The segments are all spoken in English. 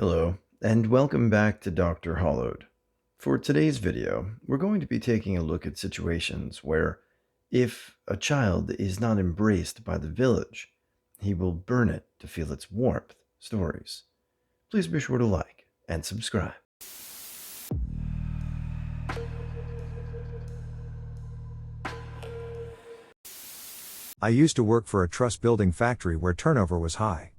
Hello, and welcome back to Dr. Hollowed. For today's video, we're going to be taking a look at situations where, if a child is not embraced by the village, he will burn it to feel its warmth stories. Please be sure to like and subscribe. I used to work for a trust-building factory where turnover was high.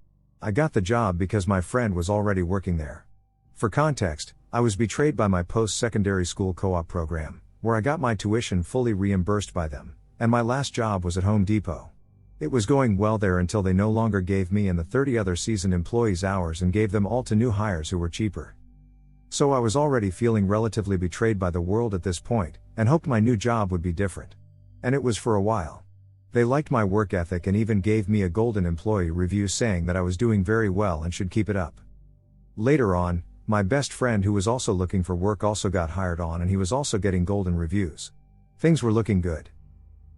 I got the job because my friend was already working there. For context, I was betrayed by my post-secondary school co-op program, where I got my tuition fully reimbursed by them, and my last job was at Home Depot. It was going well there until they no longer gave me and the 30 other seasoned employees hours and gave them all to new hires who were cheaper. So I was already feeling relatively betrayed by the world at this point, and hoped my new job would be different. And it was for a while. They liked my work ethic and even gave me a golden employee review saying that I was doing very well and should keep it up. Later on, my best friend who was also looking for work also got hired on and he was also getting golden reviews. Things were looking good.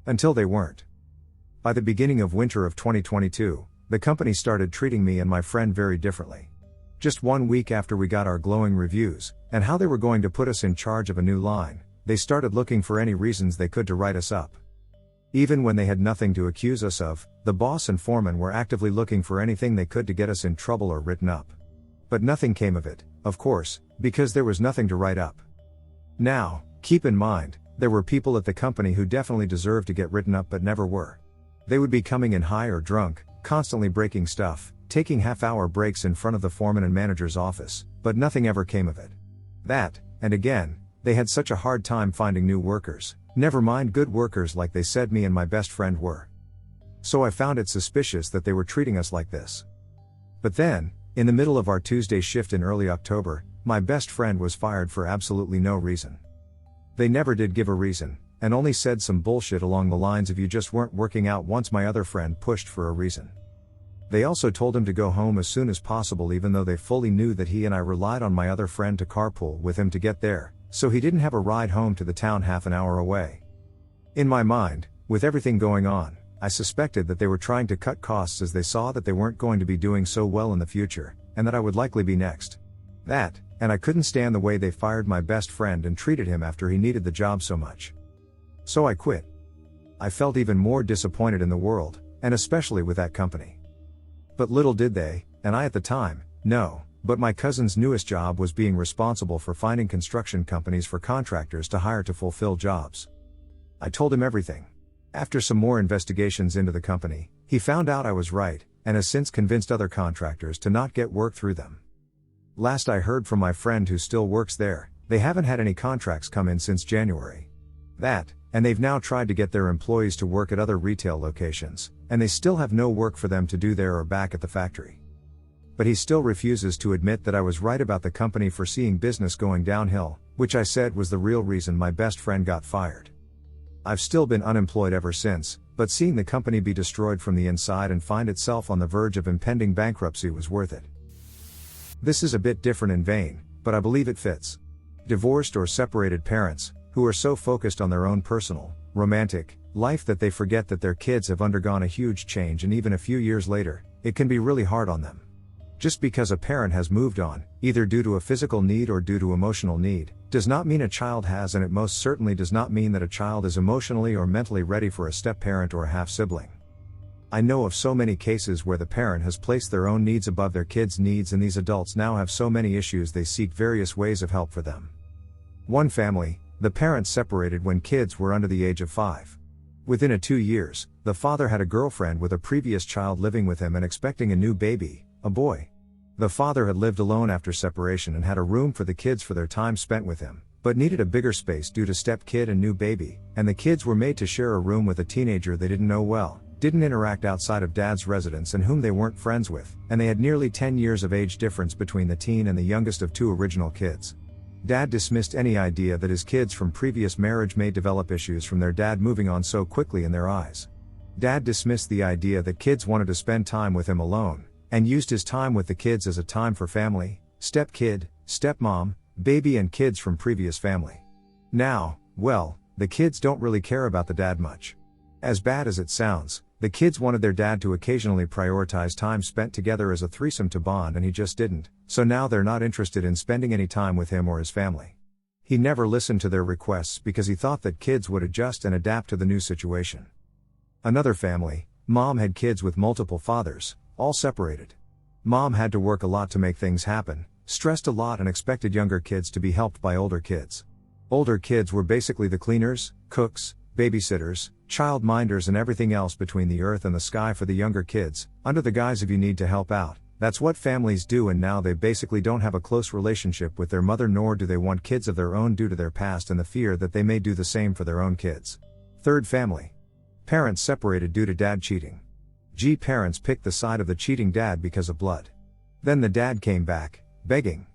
Until they weren't. By the beginning of winter of 2022, the company started treating me and my friend very differently. Just 1 week after we got our glowing reviews, and how they were going to put us in charge of a new line, they started looking for any reasons they could to write us up. Even when they had nothing to accuse us of, the boss and foreman were actively looking for anything they could to get us in trouble or written up. But nothing came of it, of course, because there was nothing to write up. Now, keep in mind, there were people at the company who definitely deserved to get written up but never were. They would be coming in high or drunk, constantly breaking stuff, taking half-hour breaks in front of the foreman and manager's office, but nothing ever came of it. That, and again, they had such a hard time finding new workers. Never mind good workers like they said me and my best friend were. So I found it suspicious that they were treating us like this. But then, in the middle of our Tuesday shift in early October, my best friend was fired for absolutely no reason. They never did give a reason, and only said some bullshit along the lines of you just weren't working out once my other friend pushed for a reason. They also told him to go home as soon as possible even though they fully knew that he and I relied on my other friend to carpool with him to get there. So he didn't have a ride home to the town half an hour away. In my mind, with everything going on, I suspected that they were trying to cut costs as they saw that they weren't going to be doing so well in the future, and that I would likely be next. That, and I couldn't stand the way they fired my best friend and treated him after he needed the job so much. So I quit. I felt even more disappointed in the world, and especially with that company. But little did they, and I at the time, know. But my cousin's newest job was being responsible for finding construction companies for contractors to hire to fulfill jobs. I told him everything. After some more investigations into the company, he found out I was right, and has since convinced other contractors to not get work through them. Last I heard from my friend who still works there, they haven't had any contracts come in since January. That, and they've now tried to get their employees to work at other retail locations, and they still have no work for them to do there or back at the factory. But he still refuses to admit that I was right about the company foreseeing business going downhill, which I said was the real reason my best friend got fired. I've still been unemployed ever since, but seeing the company be destroyed from the inside and find itself on the verge of impending bankruptcy was worth it. This is a bit different in vein, but I believe it fits. Divorced or separated parents, who are so focused on their own personal, romantic life that they forget that their kids have undergone a huge change, and even a few years later, it can be really hard on them. Just because a parent has moved on, either due to a physical need or due to emotional need, does not mean a child has, and it most certainly does not mean that a child is emotionally or mentally ready for a step-parent or a half-sibling. I know of so many cases where the parent has placed their own needs above their kids' needs, and these adults now have so many issues they seek various ways of help for them. One family, the parents separated when kids were under the age of 5. Within 2 years, the father had a girlfriend with a previous child living with him and expecting a new baby, a boy. The father had lived alone after separation and had a room for the kids for their time spent with him, but needed a bigger space due to step-kid and new baby, and the kids were made to share a room with a teenager they didn't know well, didn't interact outside of dad's residence and whom they weren't friends with, and they had nearly 10 years of age difference between the teen and the youngest of 2 original kids. Dad dismissed any idea that his kids from previous marriage may develop issues from their dad moving on so quickly in their eyes. Dad dismissed the idea that kids wanted to spend time with him alone, and used his time with the kids as a time for family, step-kid, stepmom, baby and kids from previous family. Now, well, the kids don't really care about the dad much. As bad as it sounds, The kids wanted their dad to occasionally prioritize time spent together as a threesome to bond, and he just didn't, so now they're not interested in spending any time with him or his family. He never listened to their requests because he thought that kids would adjust and adapt to the new situation. Another family, mom had kids with multiple fathers, all separated. Mom had to work a lot to make things happen, stressed a lot, and expected younger kids to be helped by older kids. Older kids were basically the cleaners, cooks, babysitters, childminders, and everything else between the earth and the sky for the younger kids, under the guise of you need to help out. That's what families do, and now they basically don't have a close relationship with their mother, nor do they want kids of their own due to their past and the fear that they may do the same for their own kids. Third family. Parents separated due to dad cheating. Parents picked the side of the cheating dad because of blood. Then the dad came back, begging.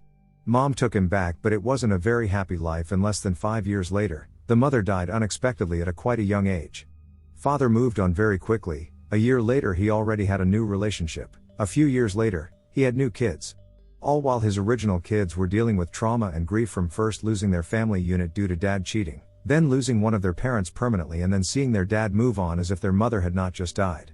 Mom took him back, but it wasn't a very happy life, and less than 5 years later, the mother died unexpectedly at quite a young age. Father moved on very quickly. A year later he already had a new relationship. A few years later, he had new kids. All while his original kids were dealing with trauma and grief from first losing their family unit due to dad cheating, then losing one of their parents permanently, and then seeing their dad move on as if their mother had not just died.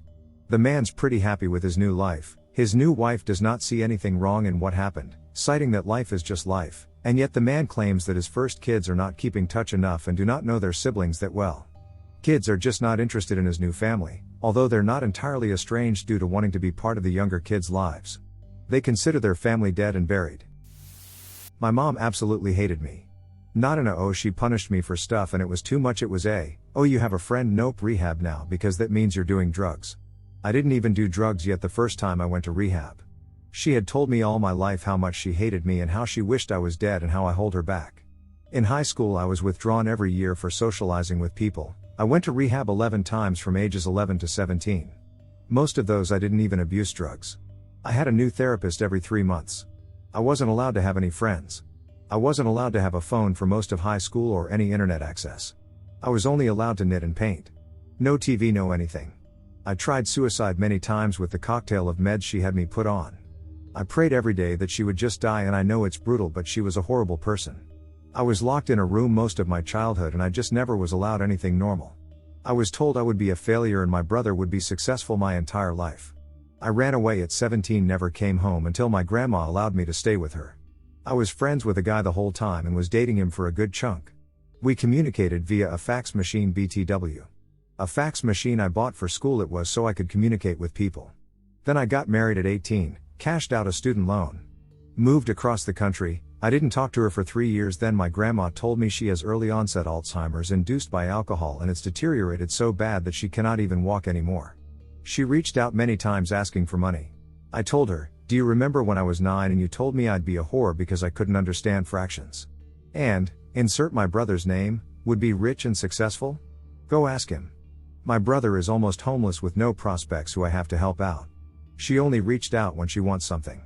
The man's pretty happy with his new life. His new wife does not see anything wrong in what happened, citing that life is just life, and yet the man claims that his first kids are not keeping touch enough and do not know their siblings that well. Kids are just not interested in his new family, although they're not entirely estranged due to wanting to be part of the younger kids' lives. They consider their family dead and buried. My mom absolutely hated me. Not in a "oh she punished me for stuff and it was too much," it was a "oh you have a friend, nope, rehab now because that means you're doing drugs." I didn't even do drugs yet the first time I went to rehab. She had told me all my life how much she hated me and how she wished I was dead and how I hold her back. In high school I was withdrawn every year for socializing with people. I went to rehab 11 times from ages 11 to 17. Most of those I didn't even abuse drugs. I had a new therapist every 3 months. I wasn't allowed to have any friends. I wasn't allowed to have a phone for most of high school or any internet access. I was only allowed to knit and paint. No TV, no anything. I tried suicide many times with the cocktail of meds she had me put on. I prayed every day that she would just die, and I know it's brutal, but she was a horrible person. I was locked in a room most of my childhood and I just never was allowed anything normal. I was told I would be a failure and my brother would be successful my entire life. I ran away at 17, never came home until my grandma allowed me to stay with her. I was friends with a guy the whole time and was dating him for a good chunk. We communicated via a fax machine, BTW. A fax machine I bought for school. It was so I could communicate with people. Then I got married at 18, cashed out a student loan. Moved across the country. I didn't talk to her for 3 years. Then my grandma told me she has early onset Alzheimer's induced by alcohol and it's deteriorated so bad that she cannot even walk anymore. She reached out many times asking for money. I told her, "Do you remember when I was 9 and you told me I'd be a whore because I couldn't understand fractions? And, insert my brother's name, would be rich and successful? Go ask him. My brother is almost homeless with no prospects who I have to help out." She only reached out when she wants something.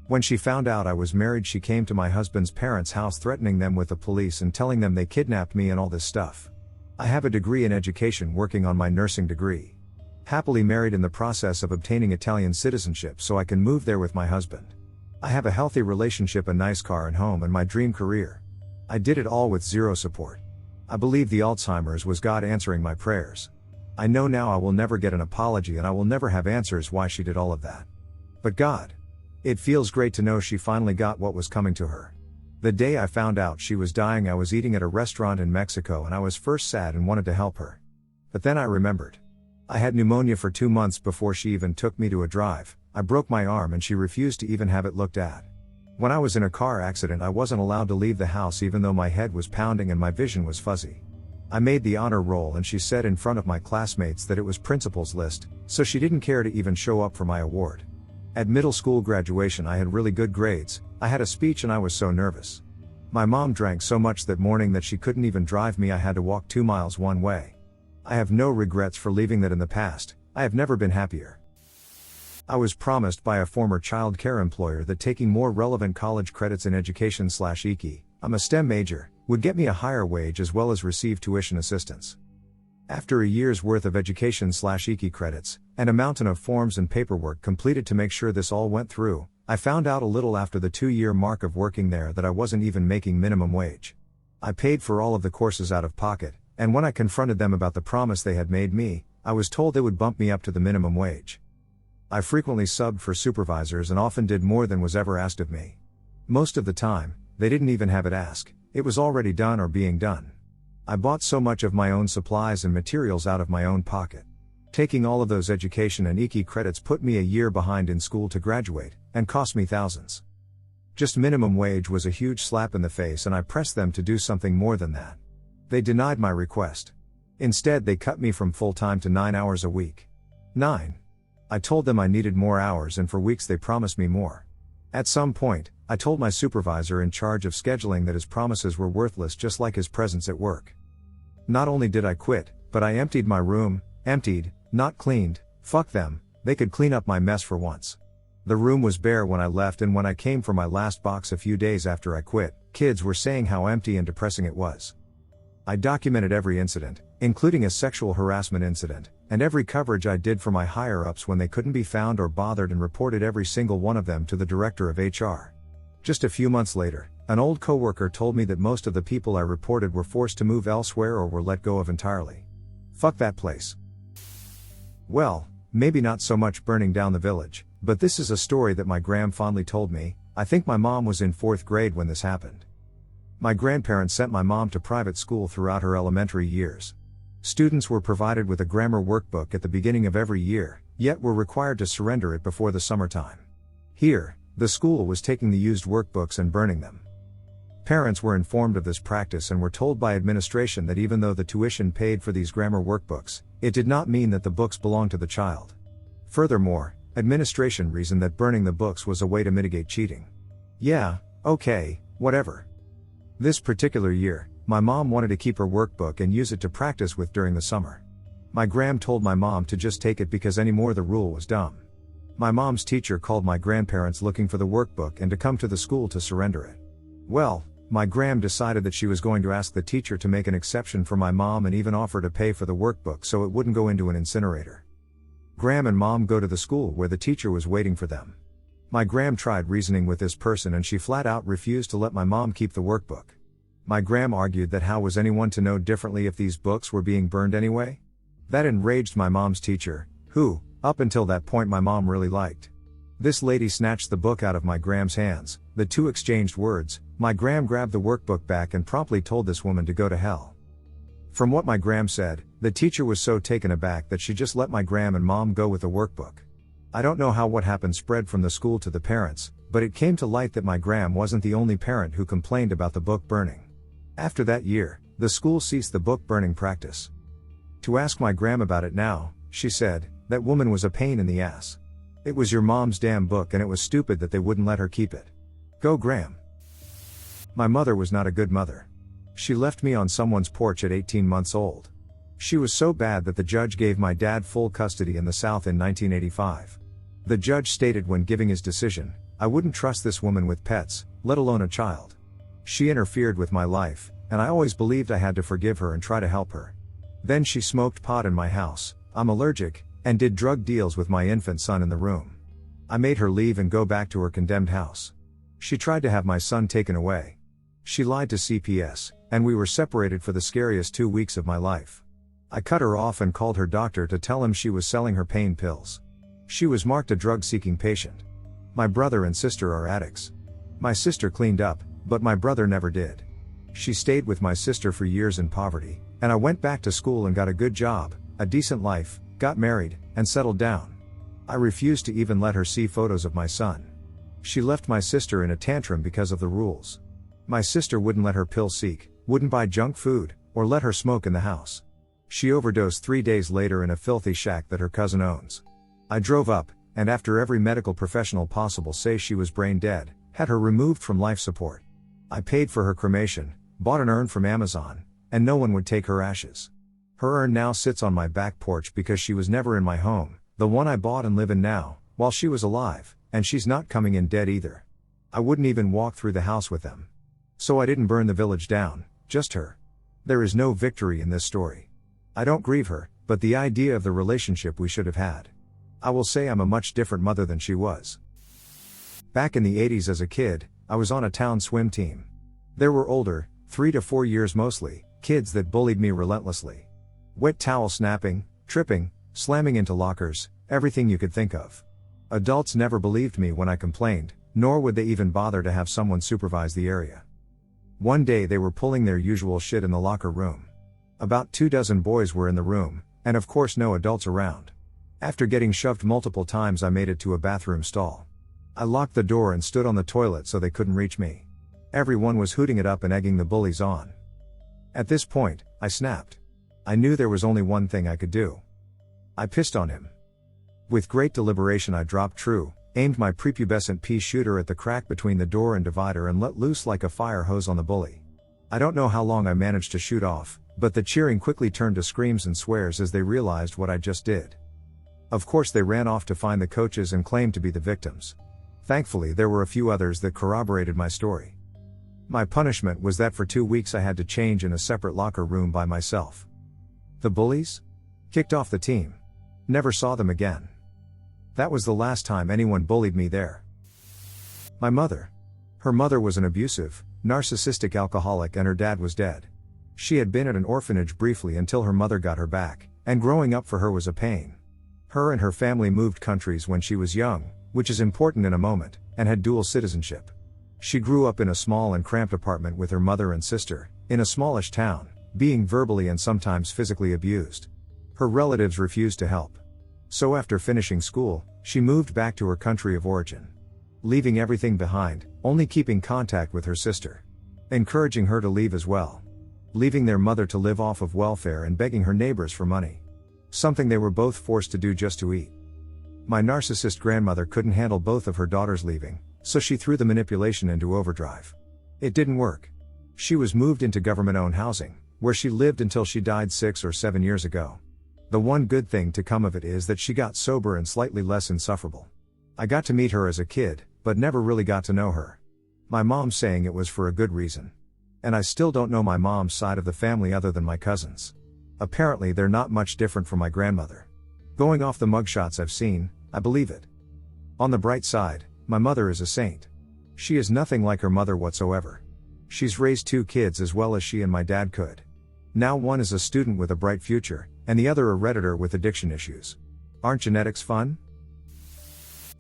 When she found out I was married, she came to my husband's parents' house threatening them with the police and telling them they kidnapped me and all this stuff. I have a degree in education, working on my nursing degree. Happily married, in the process of obtaining Italian citizenship so I can move there with my husband. I have a healthy relationship, a nice car and home, and my dream career. I did it all with zero support. I believe the Alzheimer's was God answering my prayers. I know now I will never get an apology and I will never have answers why she did all of that. But God. It feels great to know she finally got what was coming to her. The day I found out she was dying, I was eating at a restaurant in Mexico and I was first sad and wanted to help her. But then I remembered. I had pneumonia for 2 months before she even took me to a drive. I broke my arm and she refused to even have it looked at. When I was in a car accident, I wasn't allowed to leave the house even though my head was pounding and my vision was fuzzy. I made the honor roll and she said in front of my classmates that it was principal's list, so she didn't care to even show up for my award. At middle school graduation I had really good grades. I had a speech and I was so nervous. My mom drank so much that morning that she couldn't even drive me. I had to walk 2 miles one way. I have no regrets for leaving that in the past. I have never been happier. I was promised by a former child care employer that taking more relevant college credits in education/EKI, I'm a STEM major, would get me a higher wage as well as receive tuition assistance. After a year's worth of education/EKI credits, and a mountain of forms and paperwork completed to make sure this all went through, I found out a little after the 2-year mark of working there that I wasn't even making minimum wage. I paid for all of the courses out of pocket, and when I confronted them about the promise they had made me, I was told they would bump me up to the minimum wage. I frequently subbed for supervisors and often did more than was ever asked of me. Most of the time, they didn't even have it asked, it was already done or being done. I bought so much of my own supplies and materials out of my own pocket. Taking all of those education and EKI credits put me a year behind in school to graduate, and cost me thousands. Just minimum wage was a huge slap in the face, and I pressed them to do something more than that. They denied my request. Instead, they cut me from full-time to 9 hours a week. 9. I told them I needed more hours, and for weeks they promised me more. At some point, I told my supervisor in charge of scheduling that his promises were worthless, just like his presence at work. Not only did I quit, but I emptied my room, not cleaned. Fuck them, they could clean up my mess for once. The room was bare when I left, and when I came for my last box a few days after I quit, kids were saying how empty and depressing it was. I documented every incident, including a sexual harassment incident, and every coverage I did for my higher-ups when they couldn't be found or bothered, and reported every single one of them to the director of HR. Just a few months later, an old coworker told me that most of the people I reported were forced to move elsewhere or were let go of entirely. Fuck that place. Well, maybe not so much burning down the village, but this is a story that my gram fondly told me. I think my mom was in 4th grade when this happened. My grandparents sent my mom to private school throughout her elementary years. Students were provided with a grammar workbook at the beginning of every year, yet were required to surrender it before the summertime. Here, the school was taking the used workbooks and burning them. Parents were informed of this practice and were told by administration that even though the tuition paid for these grammar workbooks, it did not mean that the books belonged to the child. Furthermore, administration reasoned that burning the books was a way to mitigate cheating. Yeah, okay, whatever. This particular year, my mom wanted to keep her workbook and use it to practice with during the summer. My gram told my mom to just take it because anymore the rule was dumb. My mom's teacher called my grandparents looking for the workbook and to come to the school to surrender it. Well, my gram decided that she was going to ask the teacher to make an exception for my mom and even offer to pay for the workbook so it wouldn't go into an incinerator. Gram and mom go to the school where the teacher was waiting for them. My gram tried reasoning with this person and she flat out refused to let my mom keep the workbook. My gram argued that how was anyone to know differently if these books were being burned anyway? That enraged my mom's teacher, who, up until that point, my mom really liked. This lady snatched the book out of my gram's hands, the two exchanged words, my gram grabbed the workbook back and promptly told this woman to go to hell. From what my gram said, the teacher was so taken aback that she just let my gram and mom go with the workbook. I don't know how what happened spread from the school to the parents, but it came to light that my gram wasn't the only parent who complained about the book burning. After that year, the school ceased the book burning practice. To ask my gram about it now, she said, that woman was a pain in the ass. It was your mom's damn book and it was stupid that they wouldn't let her keep it. Go gram. My mother was not a good mother. She left me on someone's porch at 18 months old. She was so bad that the judge gave my dad full custody in the South in 1985. The judge stated when giving his decision, I wouldn't trust this woman with pets, let alone a child. She interfered with my life, and I always believed I had to forgive her and try to help her. Then she smoked pot in my house, I'm allergic, and did drug deals with my infant son in the room. I made her leave and go back to her condemned house. She tried to have my son taken away. She lied to CPS, and we were separated for the scariest 2 weeks of my life. I cut her off and called her doctor to tell him she was selling her pain pills. She was marked a drug-seeking patient. My brother and sister are addicts. My sister cleaned up, but my brother never did. She stayed with my sister for years in poverty, and I went back to school and got a good job, a decent life, got married, and settled down. I refused to even let her see photos of my son. She left my sister in a tantrum because of the rules. My sister wouldn't let her pill seek, wouldn't buy junk food, or let her smoke in the house. She overdosed 3 days later in a filthy shack that her cousin owns. I drove up, and after every medical professional possible say she was brain dead, had her removed from life support. I paid for her cremation, bought an urn from Amazon, and no one would take her ashes. Her urn now sits on my back porch because she was never in my home, the one I bought and live in now, while she was alive, and she's not coming in dead either. I wouldn't even walk through the house with them. So I didn't burn the village down, just her. There is no victory in this story. I don't grieve her, but the idea of the relationship we should have had. I will say I'm a much different mother than she was. Back in the 80s as a kid, I was on a town swim team. There were older, 3 to 4 years mostly, kids that bullied me relentlessly. Wet towel snapping, tripping, slamming into lockers, everything you could think of. Adults never believed me when I complained, nor would they even bother to have someone supervise the area. One day they were pulling their usual shit in the locker room. About 24 boys were in the room, and of course no adults around. After getting shoved multiple times, I made it to a bathroom stall. I locked the door and stood on the toilet so they couldn't reach me. Everyone was hooting it up and egging the bullies on. At this point, I snapped. I knew there was only one thing I could do. I pissed on him. With great deliberation I dropped true, aimed my prepubescent pea shooter at the crack between the door and divider and let loose like a fire hose on the bully. I don't know how long I managed to shoot off, but the cheering quickly turned to screams and swears as they realized what I just did. Of course they ran off to find the coaches and claimed to be the victims. Thankfully there were a few others that corroborated my story. My punishment was that for 2 weeks I had to change in a separate locker room by myself. The bullies? Kicked off the team. Never saw them again. That was the last time anyone bullied me there. My mother. Her mother was an abusive, narcissistic alcoholic and her dad was dead. She had been at an orphanage briefly until her mother got her back, and growing up for her was a pain. Her and her family moved countries when she was young, which is important in a moment, and had dual citizenship. She grew up in a small and cramped apartment with her mother and sister, in a smallish town, being verbally and sometimes physically abused. Her relatives refused to help. So after finishing school, she moved back to her country of origin. Leaving everything behind, only keeping contact with her sister. Encouraging her to leave as well. Leaving their mother to live off of welfare and begging her neighbors for money. Something they were both forced to do just to eat. My narcissist grandmother couldn't handle both of her daughters leaving, so she threw the manipulation into overdrive. It didn't work. She was moved into government-owned housing, where she lived until she died 6 or 7 years ago. The one good thing to come of it is that she got sober and slightly less insufferable. I got to meet her as a kid, but never really got to know her. My mom saying it was for a good reason. And I still don't know my mom's side of the family other than my cousins. Apparently they're not much different from my grandmother. Going off the mugshots I've seen, I believe it. On the bright side, my mother is a saint. She is nothing like her mother whatsoever. She's raised 2 kids as well as she and my dad could. Now one is a student with a bright future, and the other a Redditor with addiction issues. Aren't genetics fun?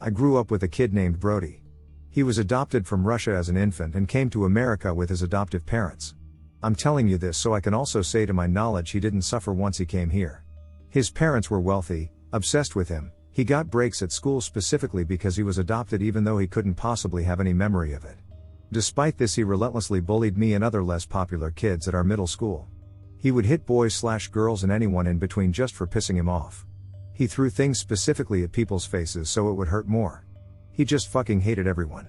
I grew up with a kid named Brody. He was adopted from Russia as an infant and came to America with his adoptive parents. I'm telling you this so I can also say to my knowledge he didn't suffer once he came here. His parents were wealthy, obsessed with him. He got breaks at school specifically because he was adopted even though he couldn't possibly have any memory of it. Despite this he relentlessly bullied me and other less popular kids at our middle school. He would hit boys/girls and anyone in between just for pissing him off. He threw things specifically at people's faces so it would hurt more. He just fucking hated everyone.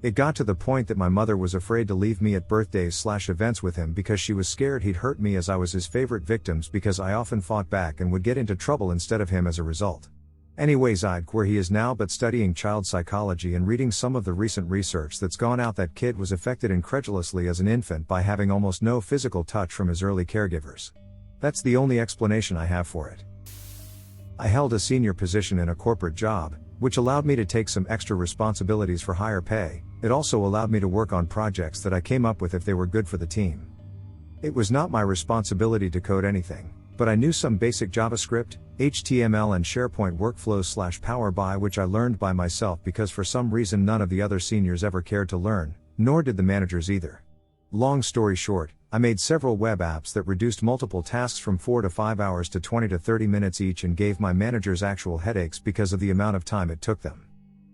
It got to the point that my mother was afraid to leave me at birthdays/events with him because she was scared he'd hurt me as I was his favorite victims because I often fought back and would get into trouble instead of him as a result. Anyways, I'd where he is now, but studying child psychology and reading some of the recent research that's gone out, that kid was affected incredulously as an infant by having almost no physical touch from his early caregivers. That's the only explanation I have for it. I held a senior position in a corporate job, which allowed me to take some extra responsibilities for higher pay. It also allowed me to work on projects that I came up with if they were good for the team. It was not my responsibility to code anything, but I knew some basic JavaScript, HTML and SharePoint workflows/Power BI, which I learned by myself because for some reason none of the other seniors ever cared to learn, nor did the managers either. Long story short, I made several web apps that reduced multiple tasks from 4 to 5 hours to 20 to 30 minutes each and gave my managers actual headaches because of the amount of time it took them.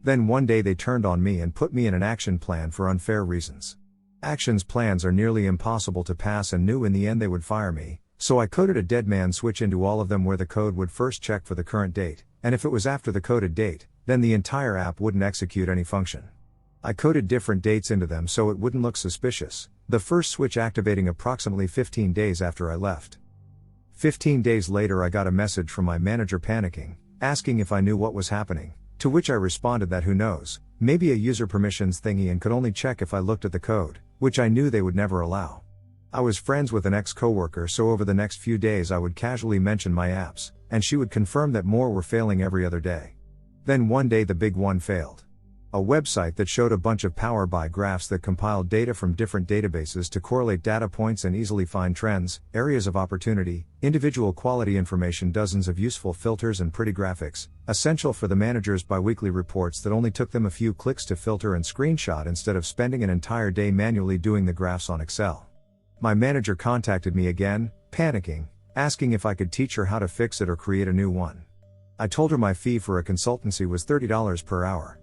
Then one day they turned on me and put me in an action plan for unfair reasons. Actions plans are nearly impossible to pass and knew in the end they would fire me, so I coded a dead man switch into all of them where the code would first check for the current date, and if it was after the coded date, then the entire app wouldn't execute any function. I coded different dates into them so it wouldn't look suspicious, the first switch activating approximately 15 days after I left. 15 days later I got a message from my manager panicking, asking if I knew what was happening, to which I responded that who knows, maybe a user permissions thingy, and could only check if I looked at the code, which I knew they would never allow. I was friends with an ex-coworker, so over the next few days I would casually mention my apps, and she would confirm that more were failing every other day. Then one day the big one failed. A website that showed a bunch of Power BI graphs that compiled data from different databases to correlate data points and easily find trends, areas of opportunity, individual quality information, dozens of useful filters and pretty graphics, essential for the manager's biweekly reports that only took them a few clicks to filter and screenshot instead of spending an entire day manually doing the graphs on Excel. My manager contacted me again, panicking, asking if I could teach her how to fix it or create a new one. I told her my fee for a consultancy was $30 per hour.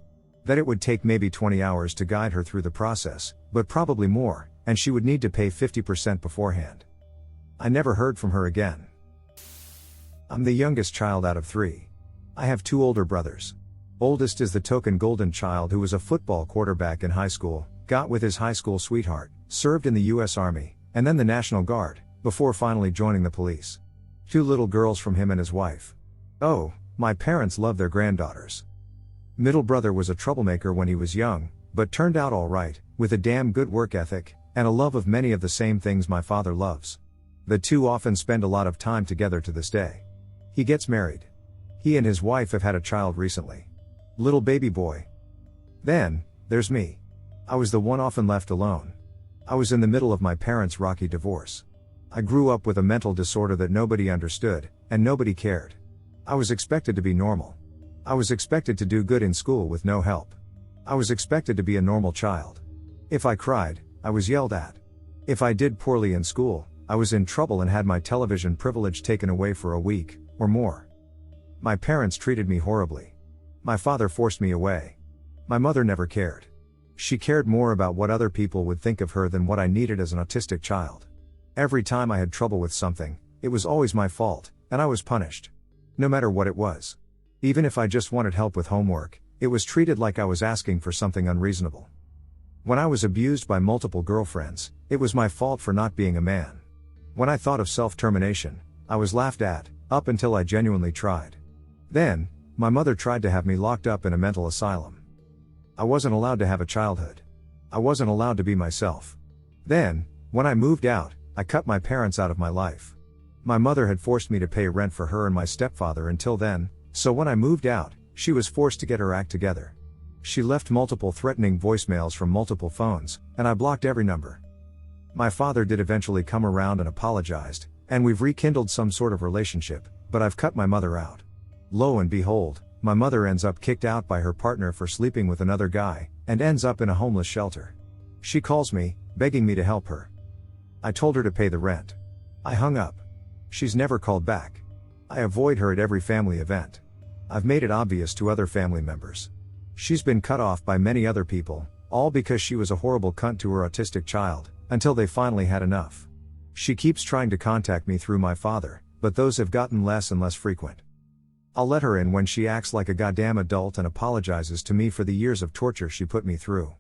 That it would take maybe 20 hours to guide her through the process, but probably more, and she would need to pay 50% beforehand. I never heard from her again. I'm the youngest child out of 3. I have 2 older brothers. Oldest is the token golden child who was a football quarterback in high school, got with his high school sweetheart, served in the US Army, and then the National Guard, before finally joining the police. 2 little girls from him and his wife. Oh, my parents love their granddaughters. Middle brother was a troublemaker when he was young, but turned out alright, with a damn good work ethic, and a love of many of the same things my father loves. The 2 often spend a lot of time together to this day. He gets married. He and his wife have had a child recently. Little baby boy. Then, there's me. I was the one often left alone. I was in the middle of my parents' rocky divorce. I grew up with a mental disorder that nobody understood, and nobody cared. I was expected to be normal. I was expected to do good in school with no help. I was expected to be a normal child. If I cried, I was yelled at. If I did poorly in school, I was in trouble and had my television privilege taken away for a week, or more. My parents treated me horribly. My father forced me away. My mother never cared. She cared more about what other people would think of her than what I needed as an autistic child. Every time I had trouble with something, it was always my fault, and I was punished. No matter what it was. Even if I just wanted help with homework, it was treated like I was asking for something unreasonable. When I was abused by multiple girlfriends, it was my fault for not being a man. When I thought of self-termination, I was laughed at, up until I genuinely tried. Then, my mother tried to have me locked up in a mental asylum. I wasn't allowed to have a childhood. I wasn't allowed to be myself. Then, when I moved out, I cut my parents out of my life. My mother had forced me to pay rent for her and my stepfather until then, so when I moved out, she was forced to get her act together. She left multiple threatening voicemails from multiple phones, and I blocked every number. My father did eventually come around and apologized, and we've rekindled some sort of relationship, but I've cut my mother out. Lo and behold, my mother ends up kicked out by her partner for sleeping with another guy, and ends up in a homeless shelter. She calls me, begging me to help her. I told her to pay the rent. I hung up. She's never called back. I avoid her at every family event. I've made it obvious to other family members. She's been cut off by many other people, all because she was a horrible cunt to her autistic child, until they finally had enough. She keeps trying to contact me through my father, but those have gotten less and less frequent. I'll let her in when she acts like a goddamn adult and apologizes to me for the years of torture she put me through.